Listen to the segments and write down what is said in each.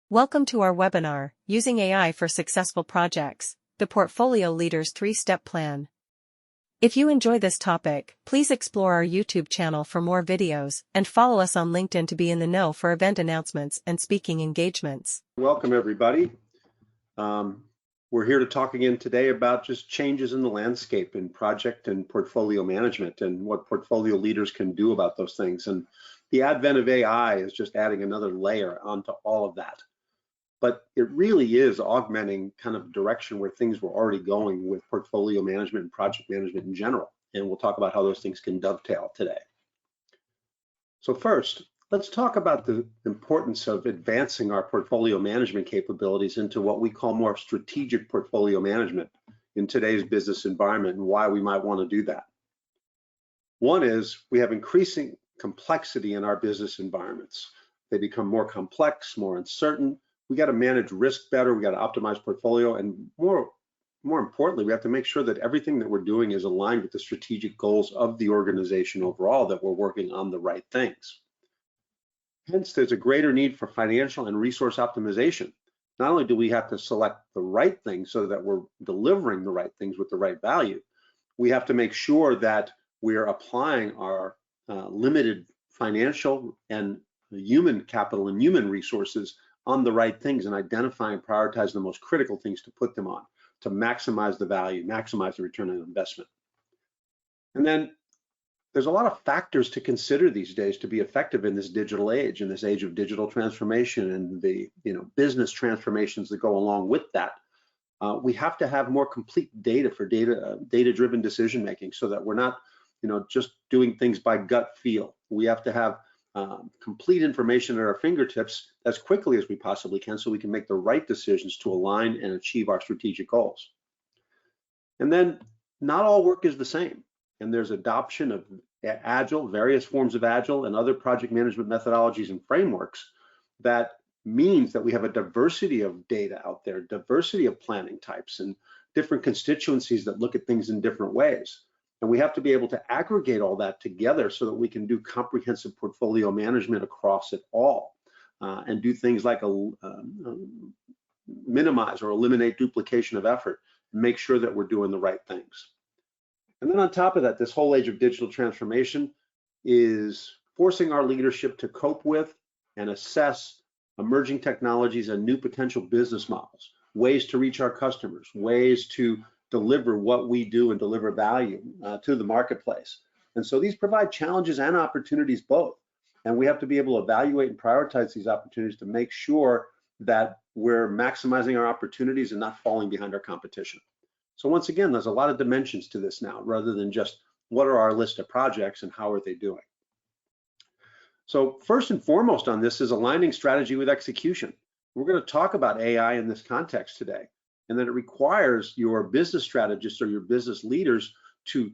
Welcome to our webinar, Using AI for Successful Projects, the Portfolio Leader's 3-Step Plan. If you enjoy this topic, please explore our YouTube channel for more videos and follow us on LinkedIn to be in the know for event announcements and speaking engagements. Welcome, everybody. We're here to talk again today about just changes in the landscape in project and portfolio management and what portfolio leaders can do about those things. And the advent of AI is just adding another layer onto all of that. But it really is augmenting kind of direction where things were already going with portfolio management and project management in general. And we'll talk about how those things can dovetail today. So first, let's talk about the importance of advancing our portfolio management capabilities into what we call more strategic portfolio management in today's business environment and why we might want to do that. One is we have increasing complexity in our business environments. They become more complex, more uncertain. We got to manage risk better. We got to optimize portfolio, and more importantly, we have to make sure that everything that we're doing is aligned with the strategic goals of the organization overall, that we're working on the right things. Hence, there's a greater need for financial and resource optimization. Not only do we have to select the right things so that we're delivering the right things with the right value, we have to make sure that we're applying our limited financial and human capital and human resources on the right things and identify and prioritize the most critical things to put them on to maximize the value, maximize the return on investment. And then there's a lot of factors to consider these days to be effective in this digital age, in this age of digital transformation and the business transformations that go along with that. We have to have more complete data for data-driven decision making, so that we're not just doing things by gut feel. We have to have complete information at our fingertips as quickly as we possibly can, so we can make the right decisions to align and achieve our strategic goals. And then not all work is the same. And there's adoption of Agile, various forms of Agile and other project management methodologies and frameworks. That means that we have a diversity of data out there, diversity of planning types and different constituencies that look at things in different ways. And we have to be able to aggregate all that together so that we can do comprehensive portfolio management across it all and do things like minimize or eliminate duplication of effort and make sure that we're doing the right things. And then on top of that, this whole age of digital transformation is forcing our leadership to cope with and assess emerging technologies and new potential business models, ways to reach our customers, ways to deliver what we do and deliver value to the marketplace. And so these provide challenges and opportunities both. And we have to be able to evaluate and prioritize these opportunities to make sure that we're maximizing our opportunities and not falling behind our competition. So once again, there's a lot of dimensions to this now, rather than just what are our list of projects and how are they doing. So first and foremost on this is aligning strategy with execution. We're going to talk about AI in this context today, and that it requires your business strategists or your business leaders to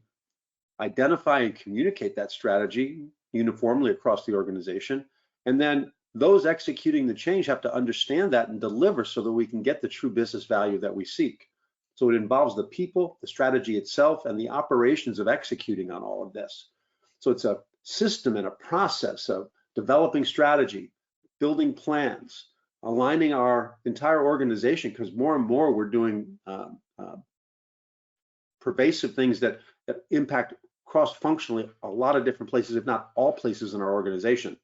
identify and communicate that strategy uniformly across the organization. And then those executing the change have to understand that and deliver so that we can get the true business value that we seek. So it involves the people, the strategy itself, and the operations of executing on all of this. So it's a system and a process of developing strategy, building plans, aligning our entire organization, because more and more we're doing pervasive things that impact cross-functionally a lot of different places, if not all places in our organization.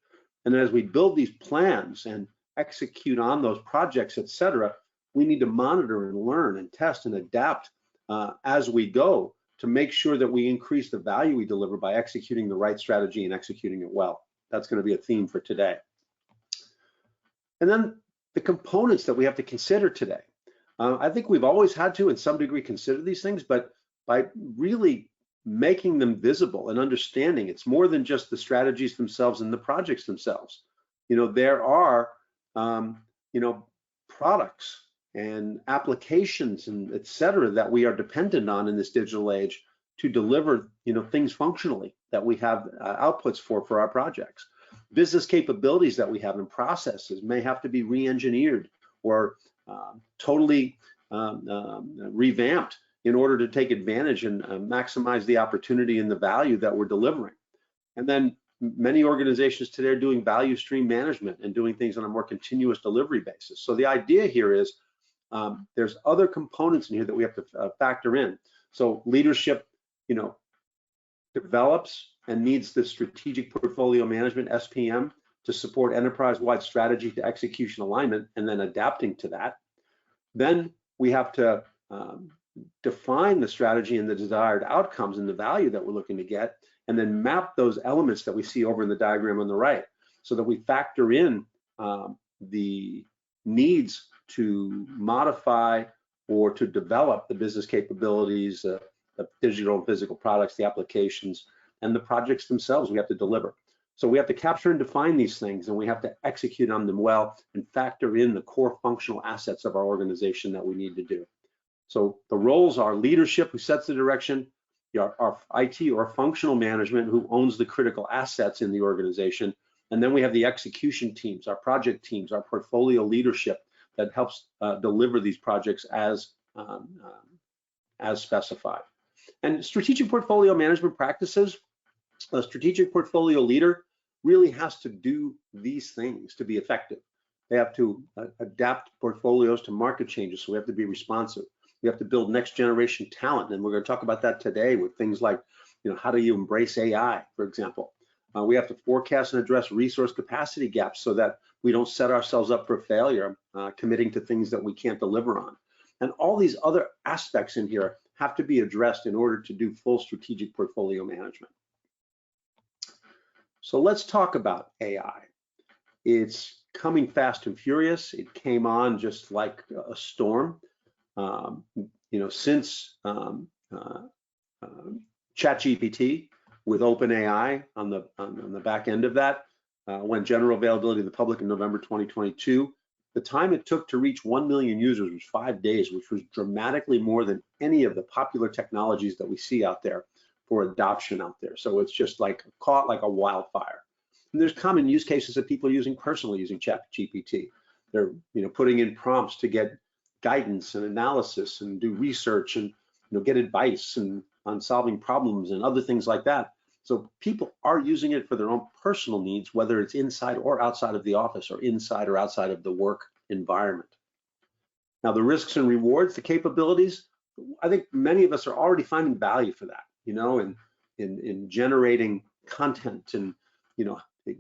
And then as we build these plans and execute on those projects, et cetera, we need to monitor and learn and test and adapt as we go to make sure that we increase the value we deliver by executing the right strategy and executing it well. That's going to be a theme for today. And then the components that we have to consider today. I think we've always had to, in some degree, consider these things, but by really making them visible and understanding, it's more than just the strategies themselves and the projects themselves. There are, products and applications and et cetera that we are dependent on in this digital age to deliver, things functionally that we have outputs for our projects. Business capabilities that we have in processes may have to be re-engineered or totally revamped in order to take advantage and maximize the opportunity and the value that we're delivering. And then many organizations today are doing value stream management and doing things on a more continuous delivery basis. So the idea here is there's other components in here that we have to factor in. So leadership, develops and needs the strategic portfolio management, SPM, to support enterprise-wide strategy to execution alignment and then adapting to that. Then we have to define the strategy and the desired outcomes and the value that we're looking to get, and then map those elements that we see over in the diagram on the right so that we factor in the needs to modify or to develop the business capabilities, the digital and physical products, the applications, and the projects themselves we have to deliver. So we have to capture and define these things, and we have to execute on them well and factor in the core functional assets of our organization that we need to do. So the roles are leadership, who sets the direction, our IT or functional management, who owns the critical assets in the organization, and then we have the execution teams, our project teams, our portfolio leadership that helps deliver these projects as specified. And strategic portfolio management practices, a strategic portfolio leader really has to do these things to be effective. They have to adapt portfolios to market changes, so we have to be responsive. We have to build next generation talent, and we're going to talk about that today with things like, how do you embrace AI, for example. We have to forecast and address resource capacity gaps so that we don't set ourselves up for failure, committing to things that we can't deliver on. And all these other aspects in here have to be addressed in order to do full strategic portfolio management. So let's talk about AI. It's coming fast and furious. It came on just like a storm. Since ChatGPT with OpenAI on the back end of that, went general availability to the public in November 2022. The time it took to reach 1 million users was 5 days, which was dramatically more than any of the popular technologies that we see out there for adoption out there. So it's just like caught like a wildfire. And there's common use cases that people are using personally using ChatGPT. They're putting in prompts to get guidance and analysis and do research and get advice and on solving problems and other things like that. So people are using it for their own personal needs, whether it's inside or outside of the office or inside or outside of the work environment. Now the risks and rewards, the capabilities, I think many of us are already finding value for that, in generating content, and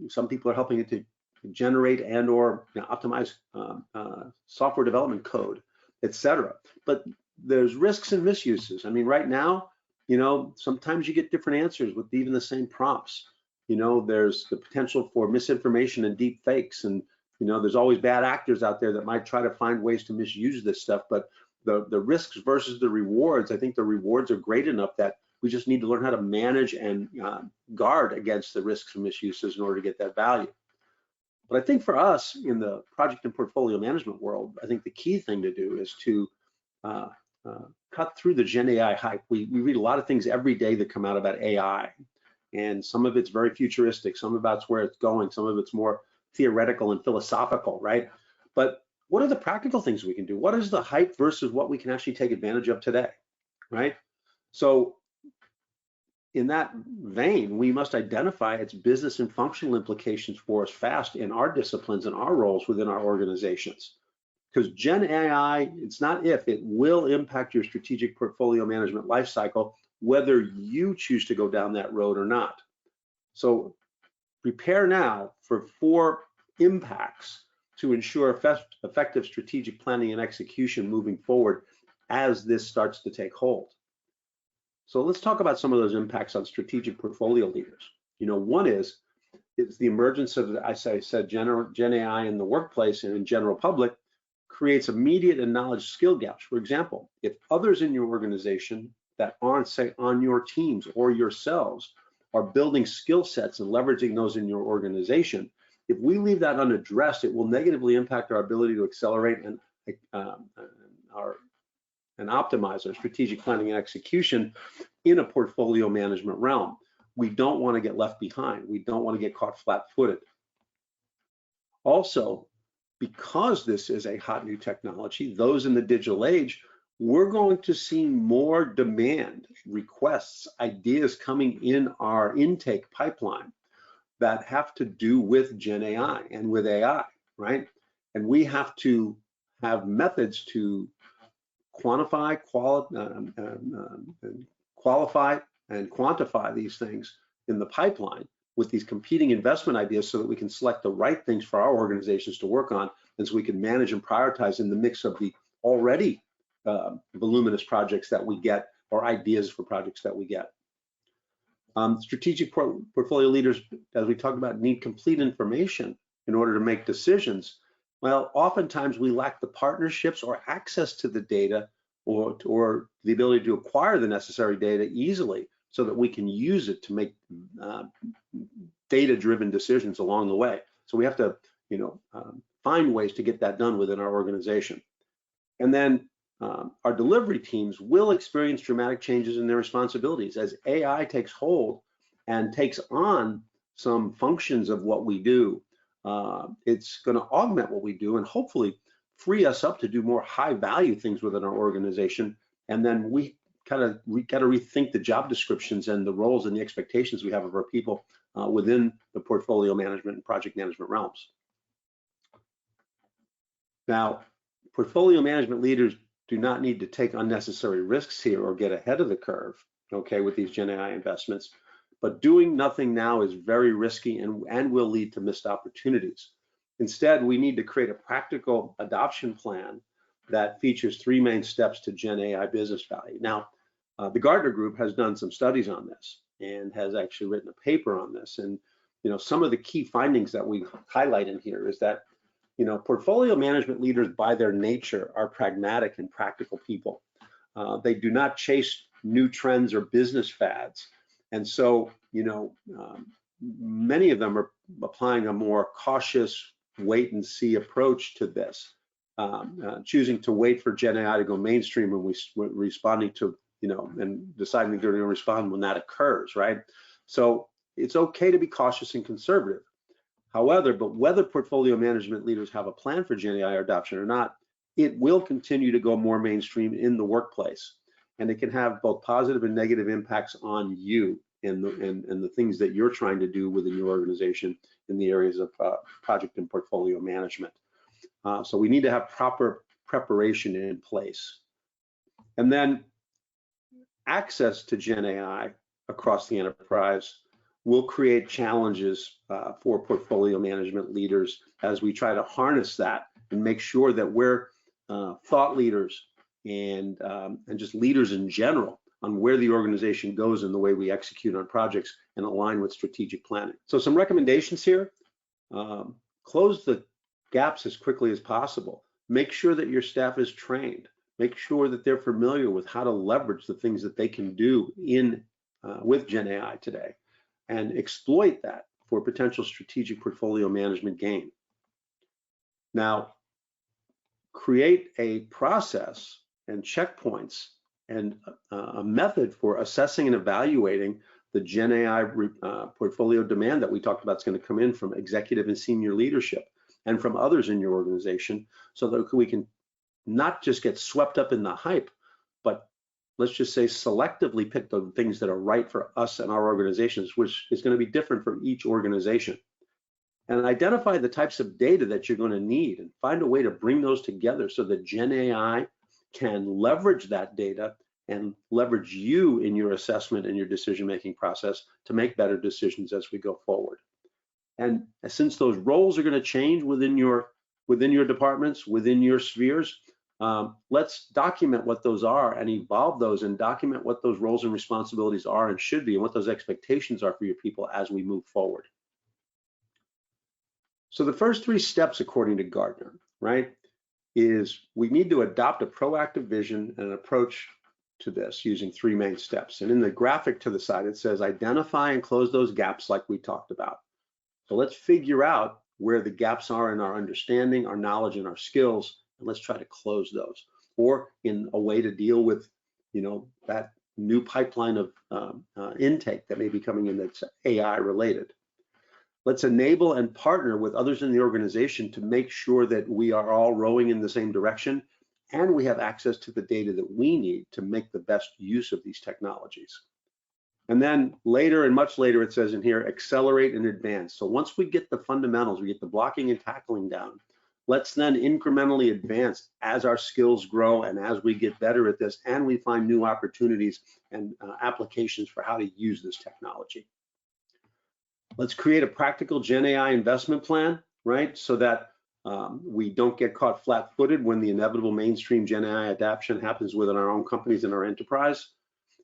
some people are helping it to generate and or optimize software development code, etc. But there's risks and misuses. I mean, right now, sometimes you get different answers with even the same prompts. There's the potential for misinformation and deep fakes, and there's always bad actors out there that might try to find ways to misuse this stuff. But the risks versus the rewards, I think the rewards are great enough that we just need to learn how to manage and guard against the risks and misuses in order to get that value. But I think for us in the project and portfolio management world, I think the key thing to do is to cut through the Gen AI hype. We read a lot of things every day that come out about AI, and some of it's very futuristic, some of it's where it's going, some of it's more theoretical and philosophical, right? But what are the practical things we can do? What is the hype versus what we can actually take advantage of today, right? So in that vein, we must identify its business and functional implications for us fast in our disciplines and our roles within our organizations. Because Gen AI, it's not if, it will impact your strategic portfolio management lifecycle, whether you choose to go down that road or not. So prepare now for 4 impacts to ensure effective strategic planning and execution moving forward as this starts to take hold. So let's talk about some of those impacts on strategic portfolio leaders. One is the emergence of, as I said, Gen AI in the workplace and in general public creates immediate and knowledge skill gaps. For example, if others in your organization that aren't, say, on your teams or yourselves are building skill sets and leveraging those in your organization, if we leave that unaddressed, it will negatively impact our ability to accelerate and optimize our strategic planning and execution in a portfolio management realm. We don't want to get left behind. We don't want to get caught flat-footed. Also, because this is a hot new technology, those in the digital age, we're going to see more demand, requests, ideas coming in our intake pipeline. that have to do with Gen AI and with AI, right? And we have to have methods to quantify, qualify, and quantify these things in the pipeline with these competing investment ideas so that we can select the right things for our organizations to work on, and so we can manage and prioritize in the mix of the already voluminous projects that we get, or ideas for projects that we get. Strategic portfolio leaders, as we talked about, need complete information in order to make decisions. Well, oftentimes we lack the partnerships or access to the data, or the ability to acquire the necessary data easily so that we can use it to make data-driven decisions along the way. So we have to, find ways to get that done within our organization. And then our delivery teams will experience dramatic changes in their responsibilities as AI takes hold and takes on some functions of what we do. It's going to augment what we do and hopefully free us up to do more high-value things within our organization. And then we got to rethink the job descriptions and the roles and the expectations we have of our people within the portfolio management and project management realms. Now, portfolio management leaders do not need to take unnecessary risks here or get ahead of the curve, okay, with these Gen AI investments. But doing nothing now is very risky and will lead to missed opportunities. Instead, we need to create a practical adoption plan that features 3 main steps to Gen AI business value. Now, the Gartner Group has done some studies on this and has actually written a paper on this. And some of the key findings that we highlight in here is that portfolio management leaders by their nature are pragmatic and practical people. They do not chase new trends or business fads. And so, many of them are applying a more cautious wait and see approach to this, choosing to wait for Gen AI to go mainstream and we're responding to, and deciding they're going to respond when that occurs, right? So it's okay to be cautious and conservative. However, but whether portfolio management leaders have a plan for Gen AI adoption or not, it will continue to go more mainstream in the workplace. And it can have both positive and negative impacts on you and the things that you're trying to do within your organization in the areas of project and portfolio management. So we need to have proper preparation in place. And then access to Gen AI across the enterprise will create challenges for portfolio management leaders as we try to harness that and make sure that we're thought leaders and just leaders in general on where the organization goes and the way we execute on projects and align with strategic planning. So some recommendations here: close the gaps as quickly as possible. Make sure that your staff is trained. Make sure that they're familiar with how to leverage the things that they can do with Gen AI today, and exploit that for potential strategic portfolio management gain. Now, create a process and checkpoints and a method for assessing and evaluating the Gen AI portfolio demand that we talked about is going to come in from executive and senior leadership and from others in your organization, so that we can not just get swept up in the hype, but let's just say selectively pick the things that are right for us and our organizations, which is going to be different for each organization. And identify the types of data that you're going to need and find a way to bring those together so that Gen AI can leverage that data and leverage you in your assessment and your decision-making process to make better decisions as we go forward. And since those roles are going to change within your departments, within your spheres, let's document what those are and evolve those and document what those roles and responsibilities are and should be, and what those expectations are for your people as we move forward. So the first 3 steps, according to Gartner, right, is we need to adopt a proactive vision and an approach to this using 3 main steps. And in the graphic to the side, it says identify and close those gaps like we talked about. So let's figure out where the gaps are in our understanding, our knowledge, and our skills, and let's try to close those. Or in a way to deal with, that new pipeline of intake that may be coming in that's AI related. Let's enable and partner with others in the organization to make sure that we are all rowing in the same direction and we have access to the data that we need to make the best use of these technologies. And then later and much later, it says in here, accelerate and advance. So once we get the fundamentals, we get the blocking and tackling down, let's then incrementally advance as our skills grow and as we get better at this and we find new opportunities and applications for how to use this technology. Let's create a practical Gen AI investment plan, right? So that we don't get caught flat-footed when the inevitable mainstream Gen AI adoption happens within our own companies and our enterprise.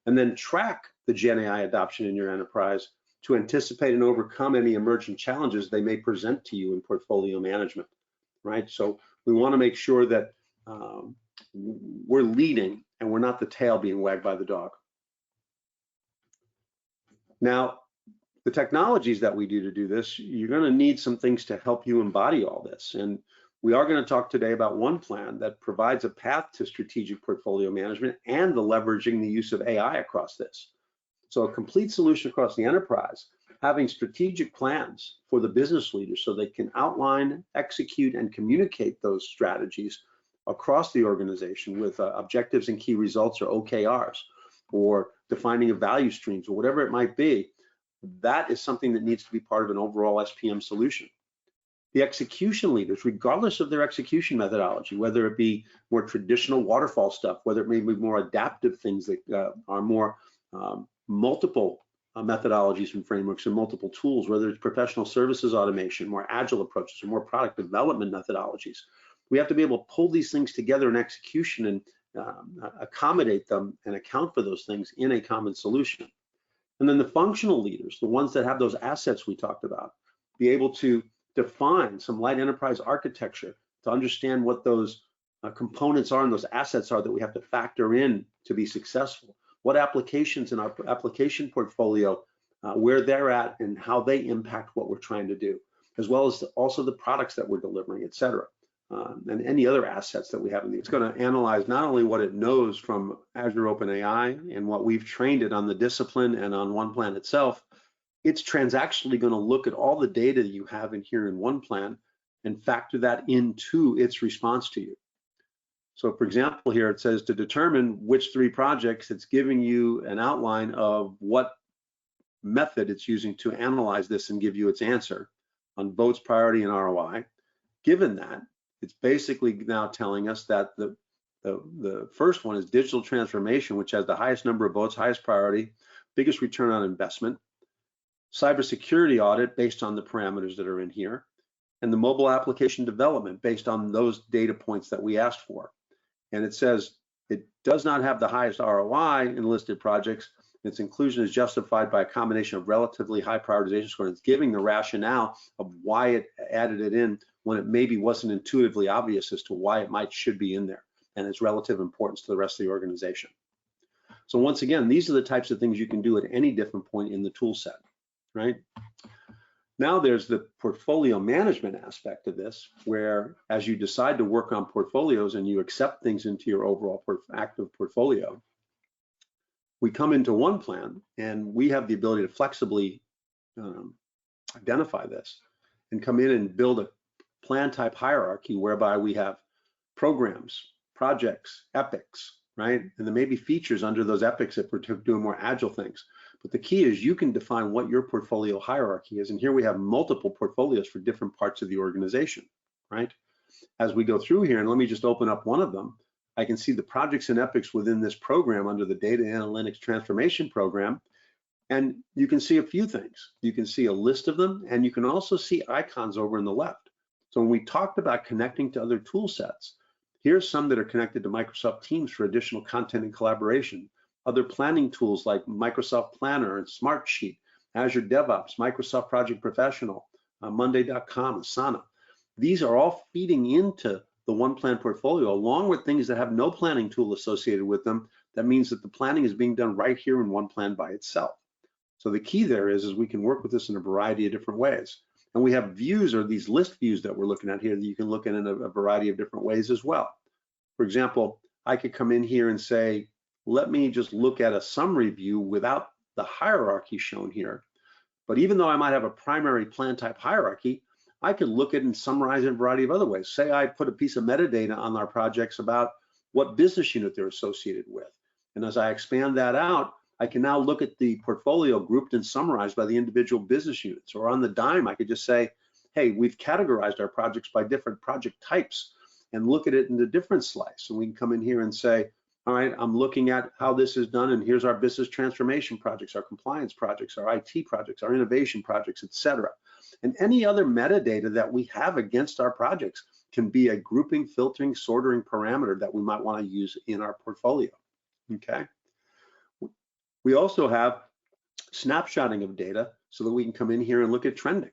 And then track the Gen AI adoption in your enterprise to anticipate and overcome any emerging challenges they may present to you in portfolio management, right? So we want to make sure that we're leading and we're not the tail being wagged by the dog. Now, the technologies that we do to do this, you're going to need some things to help you embody all this. And we are going to talk today about OnePlan that provides a path to strategic portfolio management and the leveraging the use of AI across this. So a complete solution across the enterprise, having strategic plans for the business leaders so they can outline, execute, and communicate those strategies across the organization with objectives and key results or OKRs, or defining of value streams or whatever it might be. That is something that needs to be part of an overall SPM solution. The execution leaders, regardless of their execution methodology, whether it be more traditional waterfall stuff, whether it may be more adaptive things that are more multiple methodologies and frameworks and multiple tools, whether it's professional services automation, more agile approaches, or more product development methodologies. We have to be able to pull these things together in execution and accommodate them and account for those things in a common solution. And then the functional leaders, the ones that have those assets we talked about, be able to define some light enterprise architecture to understand what those components are and those assets are that we have to factor in to be successful. What applications in our application portfolio, where they're at and how they impact what we're trying to do, as well as also the products that we're delivering, et cetera. And any other assets that we have in the, it's going to analyze not only what it knows from Azure OpenAI and what we've trained it on the discipline and on OnePlan itself, it's transactionally going to look at all the data that you have in here in OnePlan and factor that into its response to you. So for example, here it says to determine which 3 projects, it's giving you an outline of what method it's using to analyze this and give you its answer on votes, priority, and ROI. Given that, it's basically now telling us that the first one is digital transformation, which has the highest number of votes, highest priority, biggest return on investment, cybersecurity audit based on the parameters that are in here, and the mobile application development based on those data points that we asked for. And it says it does not have the highest ROI in listed projects. Its inclusion is justified by a combination of relatively high prioritization score. It's giving the rationale of why it added it in when it maybe wasn't intuitively obvious as to why it should be in there and its relative importance to the rest of the organization. So once again, these are the types of things you can do at any different point in the tool set, right? Now there's the portfolio management aspect of this, where as you decide to work on portfolios and you accept things into your overall active portfolio, we come into OnePlan and we have the ability to flexibly identify this and come in and build a plan type hierarchy whereby we have programs, projects, epics, right? And there may be features under those epics if we're doing more agile things. But the key is you can define what your portfolio hierarchy is. And here we have multiple portfolios for different parts of the organization, right? As we go through here, and let me just open up one of them, I can see the projects and epics within this program under the data analytics transformation program. And you can see a few things. You can see a list of them, and you can also see icons over in the left. So when we talked about connecting to other tool sets, here's some that are connected to Microsoft Teams for additional content and collaboration. Other planning tools like Microsoft Planner and Smartsheet, Azure DevOps, Microsoft Project Professional, Monday.com, Asana. These are all feeding into the OnePlan portfolio along with things that have no planning tool associated with them. That means that the planning is being done right here in OnePlan by itself. So the key there is we can work with this in a variety of different ways. And we have views, or these list views that we're looking at here, that you can look at in a variety of different ways as well. For example, I could come in here and say, let me just look at a summary view without the hierarchy shown here. But even though I might have a primary plan type hierarchy, I could look at and summarize it in a variety of other ways. Say I put a piece of metadata on our projects about what business unit they're associated with. And as I expand that out, I can now look at the portfolio grouped and summarized by the individual business units, or on the dime, I could just say, hey, we've categorized our projects by different project types and look at it in a different slice. And we can come in here and say, all right, I'm looking at how this is done, and here's our business transformation projects, our compliance projects, our IT projects, our innovation projects, etc. And any other metadata that we have against our projects can be a grouping, filtering, sorting parameter that we might want to use in our portfolio, okay? We also have snapshotting of data so that we can come in here and look at trending.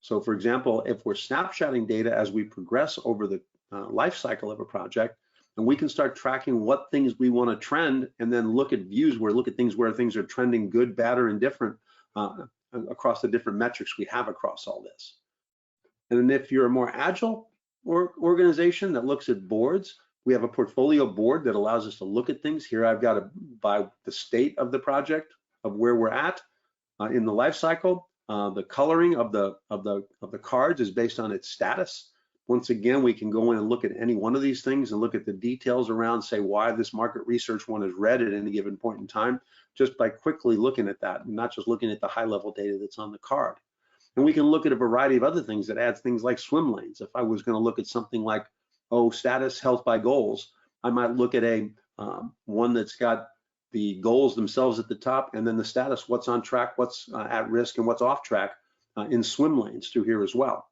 So for example, if we're snapshotting data as we progress over the life cycle of a project, and we can start tracking what things we want to trend, and then look at views where things are trending good, bad, or indifferent across the different metrics we have across all this. And then if you're a more agile organization that looks at boards, we have a portfolio board that allows us to look at things. Here I've got by the state of the project, of where we're at in the life cycle. The coloring of the cards is based on its status. Once again, we can go in and look at any one of these things and look at the details around, say, why this market research one is red at any given point in time, just by quickly looking at that, and not just looking at the high-level data that's on the card. And we can look at a variety of other things that adds things like swim lanes. If I was going to look at something like, status, health by goals, I might look at a one that's got the goals themselves at the top, and then the status, what's on track, what's at risk, and what's off track in swim lanes through here as well.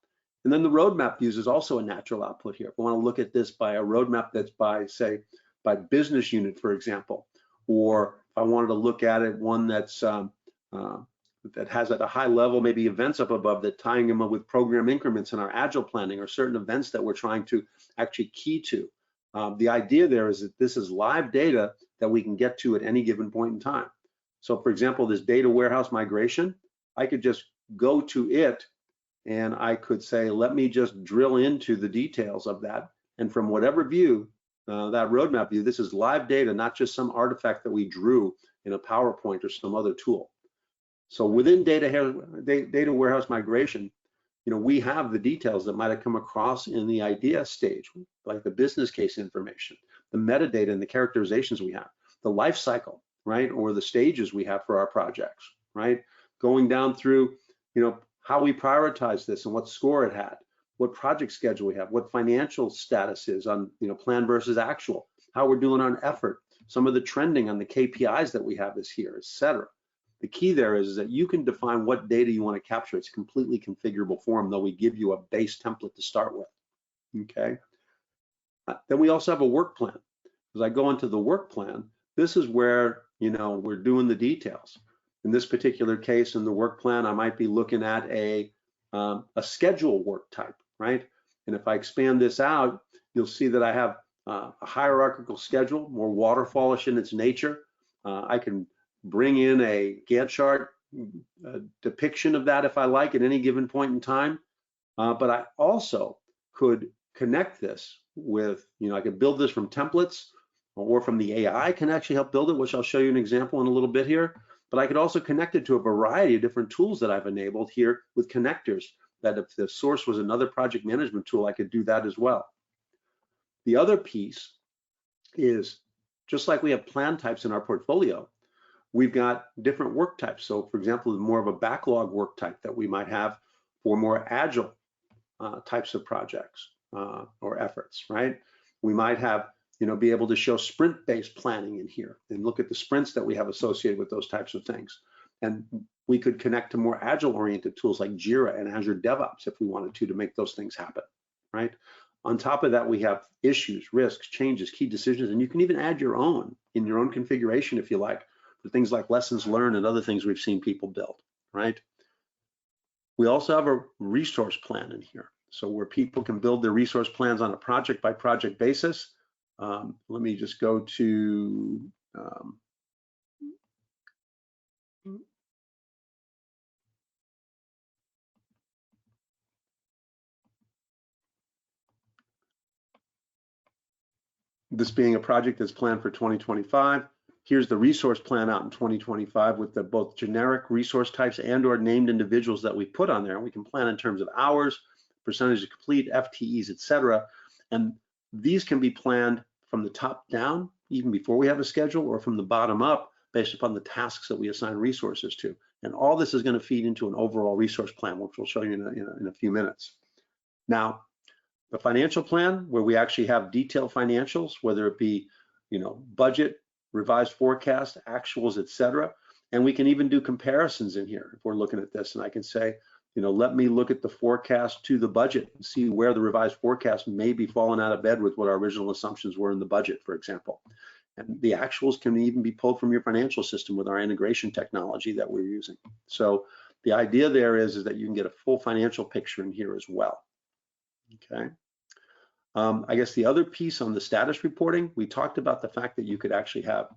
And then the roadmap views is also a natural output here. If I want to look at this by a roadmap that's by, say, by business unit, for example, or if I wanted to look at it, one that's that has at a high level, maybe events up above that tying them up with program increments in our agile planning, or certain events that we're trying to actually key to. The idea there is that this is live data that we can get to at any given point in time. So for example, this data warehouse migration, I could just go to it and I could say, let me just drill into the details of that. And from whatever view, that roadmap view, this is live data, not just some artifact that we drew in a PowerPoint or some other tool. So within data warehouse migration, we have the details that might have come across in the idea stage, like the business case information, the metadata and the characterizations we have, the life cycle, right? Or the stages we have for our projects, right? Going down through, how we prioritize this and what score it had, what project schedule we have, what financial status is on, plan versus actual, how we're doing on effort, some of the trending on the KPIs that we have is here, etc. The key there is that you can define what data you want to capture. It's a completely configurable form, though we give you a base template to start with, okay? Then we also have a work plan. As I go into the work plan, this is where, we're doing the details. In this particular case, in the work plan, I might be looking at a schedule work type, right? And if I expand this out, you'll see that I have a hierarchical schedule, more waterfallish in its nature. I can bring in a Gantt chart depiction of that if I like at any given point in time. But I also could connect this with, I could build this from templates, or from the AI can actually help build it, which I'll show you an example in a little bit here. But I could also connect it to a variety of different tools that I've enabled here with connectors, that if the source was another project management tool, I could do that as well. The other piece is, just like we have plan types in our portfolio, we've got different work types. So for example, more of a backlog work type that we might have for more agile types of projects or efforts, right? We might have, be able to show sprint-based planning in here and look at the sprints that we have associated with those types of things. And we could connect to more agile-oriented tools like Jira and Azure DevOps if we wanted to make those things happen, right? On top of that, we have issues, risks, changes, key decisions, and you can even add your own in your own configuration if you like, for things like lessons learned and other things we've seen people build, right? We also have a resource plan in here. So where people can build their resource plans on a project by project basis. Let me just go to this being a project that's planned for 2025. Here's the resource plan out in 2025 with the both generic resource types and or named individuals that we put on there. And we can plan in terms of hours, percentage of complete, FTEs, etc. And these can be planned from the top down, even before we have a schedule, or from the bottom up based upon the tasks that we assign resources to. And all this is going to feed into an overall resource plan, which we'll show you in a few minutes. Now, the financial plan, where we actually have detailed financials, whether it be, budget, revised forecast, actuals, etc. And we can even do comparisons in here if we're looking at this. And I can say, let me look at the forecast to the budget and see where the revised forecast may be falling out of bed with what our original assumptions were in the budget, for example. And the actuals can even be pulled from your financial system with our integration technology that we're using. So the idea there is that you can get a full financial picture in here as well. Okay. I guess the other piece on the status reporting, we talked about the fact that you could actually have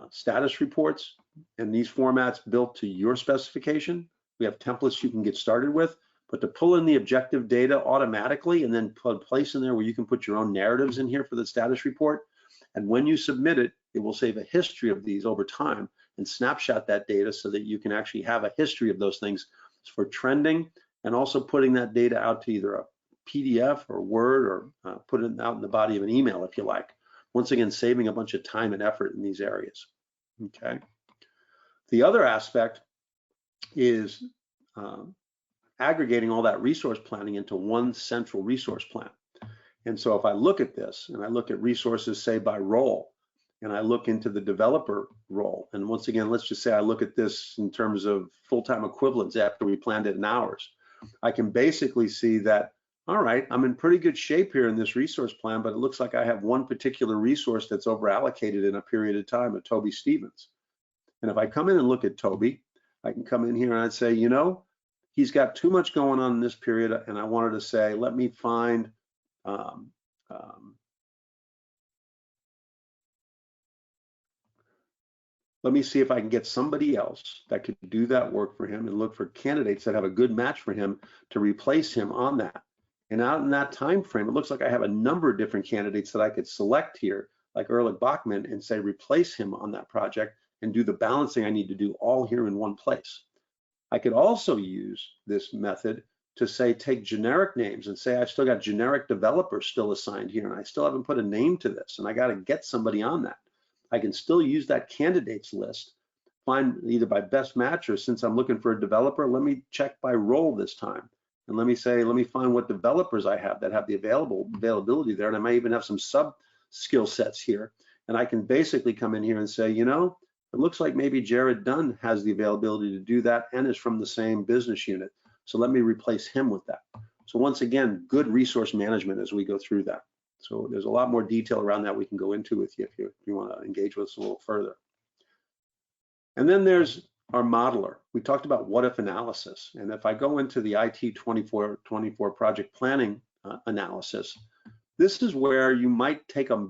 status reports in these formats built to your specification. We have templates you can get started with, but to pull in the objective data automatically and then put a place in there where you can put your own narratives in here for the status report. And when you submit it, it will save a history of these over time and snapshot that data so that you can actually have a history of those things for trending, and also putting that data out to either a PDF or Word, or put it out in the body of an email if you like. Once again, saving a bunch of time and effort in these areas. Okay. The other aspect is aggregating all that resource planning into one central resource plan. And so if I look at this and I look at resources, say by role, and I look into the developer role, and once again, let's just say I look at this in terms of full-time equivalents after we planned it in hours, I can basically see that, all right, I'm in pretty good shape here in this resource plan, but it looks like I have one particular resource that's over allocated in a period of time, of Toby Stevens. And if I come in and look at Toby, I can come in here and I'd say, he's got too much going on in this period, and I wanted to say, let me find let me see if I can get somebody else that could do that work for him and look for candidates that have a good match for him to replace him on that. And out in that time frame, it looks like I have a number of different candidates that I could select here, like Erlich Bachman, and say replace him on that project and do the balancing I need to do all here in one place. I could also use this method to say, take generic names and say, I've still got generic developers still assigned here, and I still haven't put a name to this, and I got to get somebody on that. I can still use that candidates list, find either by best match, or since I'm looking for a developer, let me check by role this time. And let me say, let me find what developers I have that have the availability there. And I might even have some sub skill sets here. And I can basically come in here and say, it looks like maybe Jared Dunn has the availability to do that and is from the same business unit. So let me replace him with that. So once again, good resource management as we go through that. So there's a lot more detail around that we can go into with you if you want to engage with us a little further. And then there's our modeler. We talked about what if analysis. And if I go into the IT 24 project planning analysis, this is where you might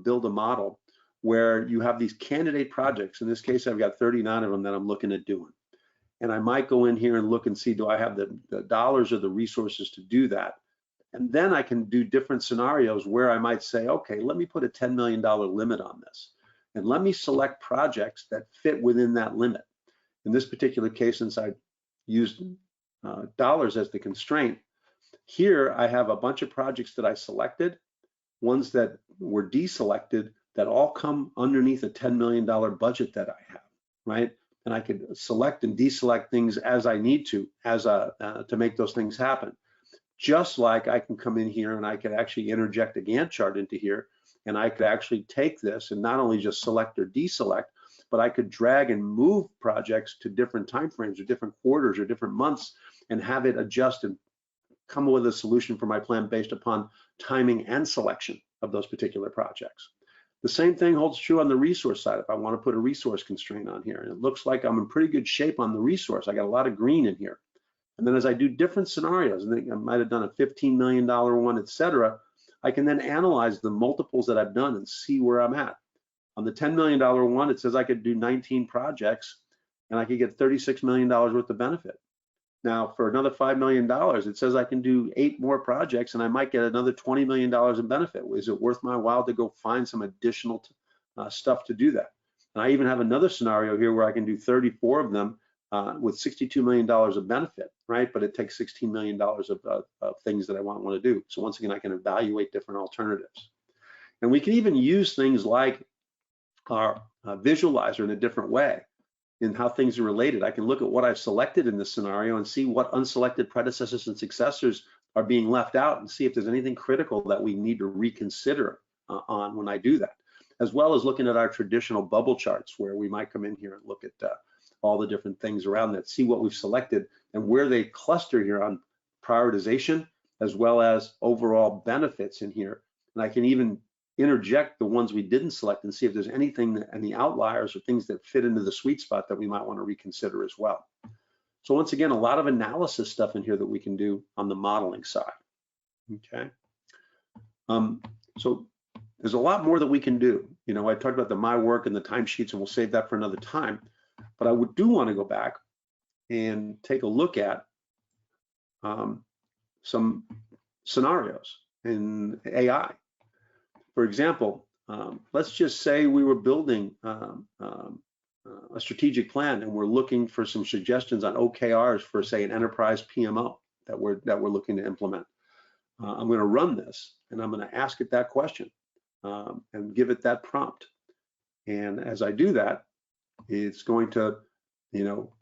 build a model where you have these candidate projects. In this case, I've got 39 of them that I'm looking at doing. And I might go in here and look and see, do I have the dollars or the resources to do that? And then I can do different scenarios where I might say, okay, let me put a $10 million limit on this. And let me select projects that fit within that limit. In this particular case, since I used dollars as the constraint, here I have a bunch of projects that I selected, ones that were deselected, that all come underneath a $10 million budget that I have, right? And I could select and deselect things as I need to, to make those things happen. Just like I can come in here and I could actually interject a Gantt chart into here, and I could actually take this and not only just select or deselect, but I could drag and move projects to different timeframes or different quarters or different months and have it adjust and come up with a solution for my plan based upon timing and selection of those particular projects. The same thing holds true on the resource side. If I want to put a resource constraint on here, and it looks like I'm in pretty good shape on the resource, I got a lot of green in here. And then as I do different scenarios, I think I might have done a $15 million one, etc., I can then analyze the multiples that I've done and see where I'm at. On the $10 million one, it says I could do 19 projects and I could get $36 million worth of benefit. Now for another $5 million, it says I can do 8 more projects and I might get another $20 million in benefit. Is it worth my while to go find some additional stuff to do that? And I even have another scenario here where I can do 34 of them with $62 million of benefit, right? But it takes $16 million of things that I want to do. So once again, I can evaluate different alternatives. And we can even use things like our visualizer in a different way in how things are related. I can look at what I've selected in this scenario and see what unselected predecessors and successors are being left out, and see if there's anything critical that we need to reconsider on when I do that, as well as looking at our traditional bubble charts, where we might come in here and look at all the different things around that, see what we've selected and where they cluster here on prioritization, as well as overall benefits in here. And I can even interject the ones we didn't select and see if there's anything, any outliers or things that fit into the sweet spot that we might want to reconsider as well. So once again, a lot of analysis stuff in here that we can do on the modeling side. Okay. So there's a lot more that we can do. You know, I talked about the my work and the timesheets, and we'll save that for another time. But I do want to go back and take a look at some scenarios in AI. For example, let's just say we were building a strategic plan, and we're looking for some suggestions on OKRs for, say, an enterprise PMO that we're looking to implement. I'm going to run this, and I'm going to ask it that question and give it that prompt. And as I do that, it's going to, you know,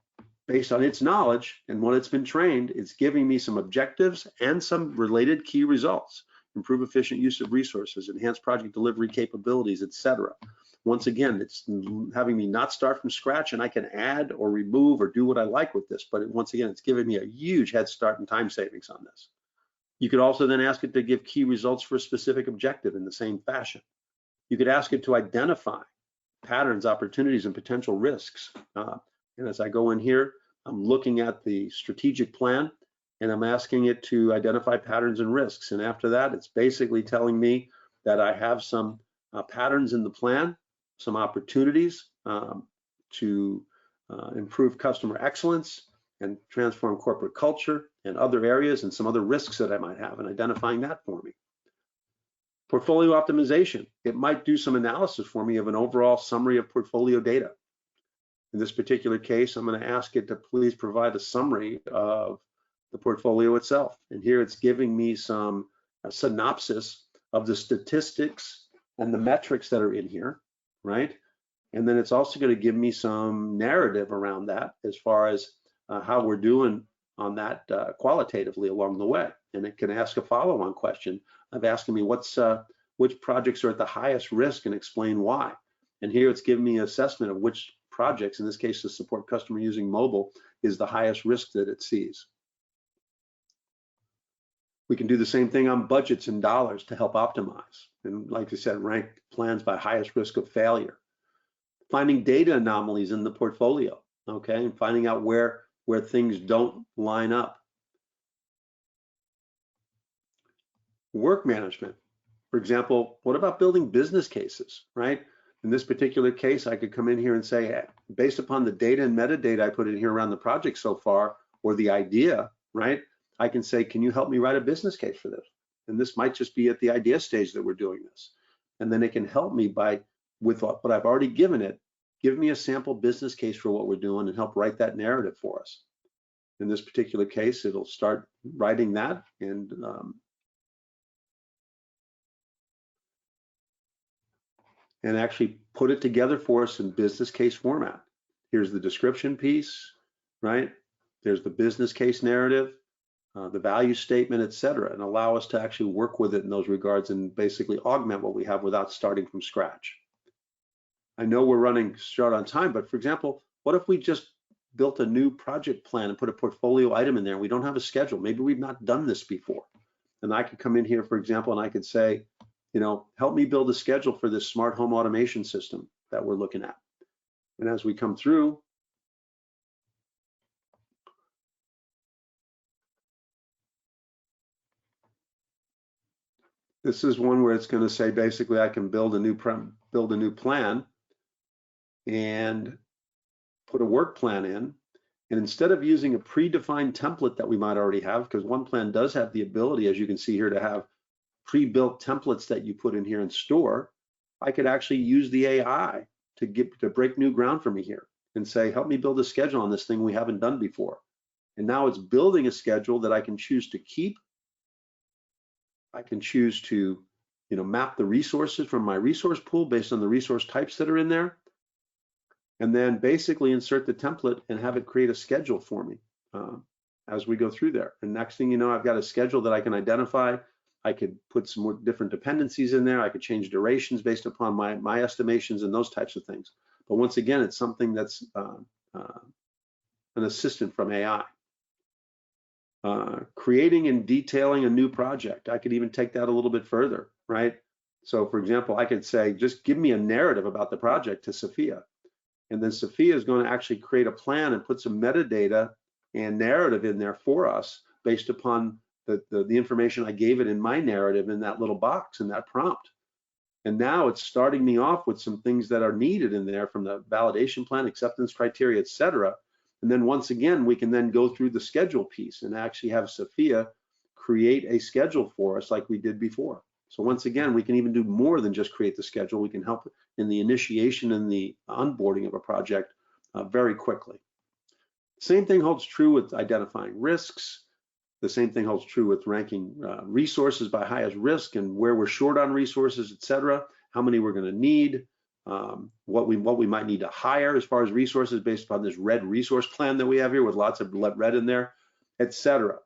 based on its knowledge and what it's been trained, it's giving me some objectives and some related key results. Improve efficient use of resources, enhance project delivery capabilities, etc. Once again, it's having me not start from scratch, and I can add or remove or do what I like with this. But once again, it's giving me a huge head start and time savings on this. You could also then ask it to give key results for a specific objective in the same fashion. You could ask it to identify patterns, opportunities, and potential risks. And as I go in here, I'm looking at the strategic plan, and I'm asking it to identify patterns and risks. And after that, it's basically telling me that I have some patterns in the plan, some opportunities to improve customer excellence and transform corporate culture and other areas, and some other risks that I might have, and identifying that for me. Portfolio optimization, it might do some analysis for me of an overall summary of portfolio data. In this particular case, I'm going to ask it to please provide a summary of the portfolio itself. And here it's giving me some synopsis of the statistics and the metrics that are in here, right? And then it's also going to give me some narrative around that as far as how we're doing on that qualitatively along the way. And it can ask a follow-on question of asking me which projects are at the highest risk and explain why. And here it's giving me an assessment of which projects, in this case to support customer using mobile, is the highest risk that it sees. We can do the same thing on budgets and dollars to help optimize. And like I said, rank plans by highest risk of failure. Finding data anomalies in the portfolio, okay, and finding out where things don't line up. Work management. For example, what about building business cases, right? In this particular case, I could come in here and say, based upon the data and metadata I put in here around the project so far, or the idea, right? I can say, can you help me write a business case for this? And this might just be at the idea stage that we're doing this. And then it can help me with what I've already given it, give me a sample business case for what we're doing and help write that narrative for us. In this particular case, it'll start writing that and actually put it together for us in business case format. Here's the description piece, right? There's the business case narrative, the value statement, etc., and allow us to actually work with it in those regards and basically augment what we have without starting from scratch. I know we're running short on time, but for example, what if we just built a new project plan and put a portfolio item in there and we don't have a schedule? Maybe we've not done this before. And I could come in here, for example, and I could say, you know, help me build a schedule for this smart home automation system that we're looking at. And as we come through, this is one where it's going to say basically I can build a new plan and put a work plan in. And instead of using a predefined template that we might already have, because OnePlan does have the ability, as you can see here, to have pre-built templates that you put in here and store, I could actually use the AI to break new ground for me here and say, help me build a schedule on this thing we haven't done before. And now it's building a schedule that I can choose to keep. I can choose to, you know, map the resources from my resource pool based on the resource types that are in there. and then basically insert the template and have it create a schedule for me as we go through there. And next thing you know, I've got a schedule that I can identify. I could put some more different dependencies in there. I could change durations based upon my estimations and those types of things. But once again, it's something that's an assistant from AI. Creating and detailing a new project. I could even take that a little bit further, right? So for example, I could say, just give me a narrative about the project to Sophia. And then Sophia is going to actually create a plan and put some metadata and narrative in there for us based upon the information I gave it in my narrative in that little box in that prompt. And now it's starting me off with some things that are needed in there from the validation plan, acceptance criteria, et cetera. And then once again, we can then go through the schedule piece and actually have Sophia create a schedule for us like we did before. So once again, we can even do more than just create the schedule. We can help in the initiation and the onboarding of a project very quickly. Same thing holds true with identifying risks. The same thing holds true with ranking resources by highest risk and where we're short on resources, et cetera, how many we're going to need, what we might need to hire as far as resources based upon this red resource plan that we have here with lots of red in there, et cetera.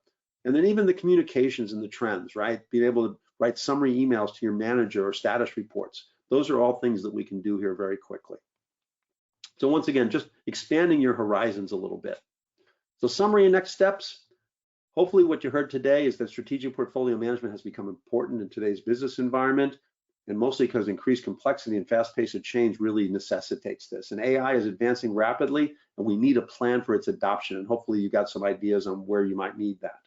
And then even the communications and the trends, right? Being able to write summary emails to your manager or status reports. Those are all things that we can do here very quickly. So once again, just expanding your horizons a little bit. So summary and next steps. Hopefully what you heard today is that strategic portfolio management has become important in today's business environment, and mostly because increased complexity and fast pace of change really necessitates this. And AI is advancing rapidly, and we need a plan for its adoption. And hopefully you got some ideas on where you might need that.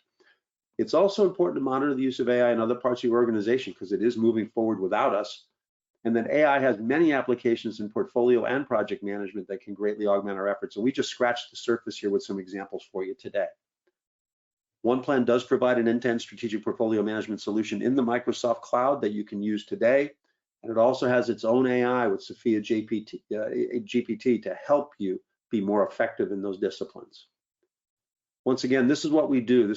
It's also important to monitor the use of AI in other parts of your organization because it is moving forward without us. And then AI has many applications in portfolio and project management that can greatly augment our efforts. And we just scratched the surface here with some examples for you today. OnePlan does provide an end-to-end strategic portfolio management solution in the Microsoft Cloud that you can use today. And it also has its own AI with Sophia GPT to help you be more effective in those disciplines. Once again, this is what we do.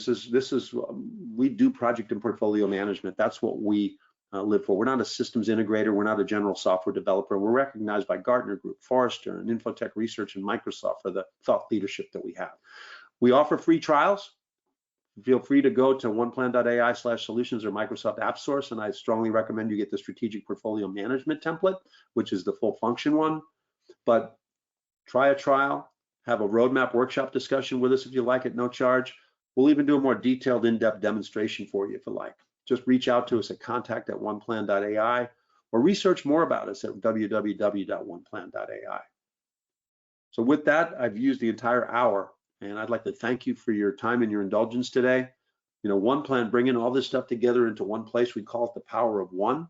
We do project and portfolio management. That's what we live for. We're not a systems integrator. We're not a general software developer. We're recognized by Gartner Group, Forrester, and Infotech Research and Microsoft for the thought leadership that we have. We offer free trials. Feel free to go to oneplan.ai/solutions or Microsoft App Source, and I strongly recommend you get the strategic portfolio management template, which is the full function one. But try a trial, have a roadmap workshop discussion with us if you like at no charge. We'll even do a more detailed, in-depth demonstration for you if you like. Just reach out to us at contact@oneplan.ai or research more about us at www.oneplan.ai. So with that, I've used the entire hour, and I'd like to thank you for your time and your indulgence today. You know, OnePlan, bringing all this stuff together into one place, we call it the power of one.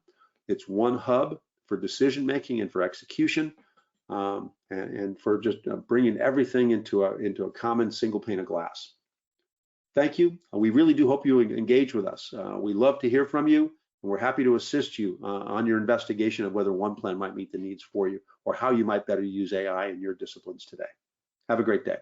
It's one hub for decision making and for execution, and for just bringing everything into a common single pane of glass. Thank you. We really do hope you engage with us. We love to hear from you, and we're happy to assist you on your investigation of whether OnePlan might meet the needs for you or how you might better use AI in your disciplines today. Have a great day.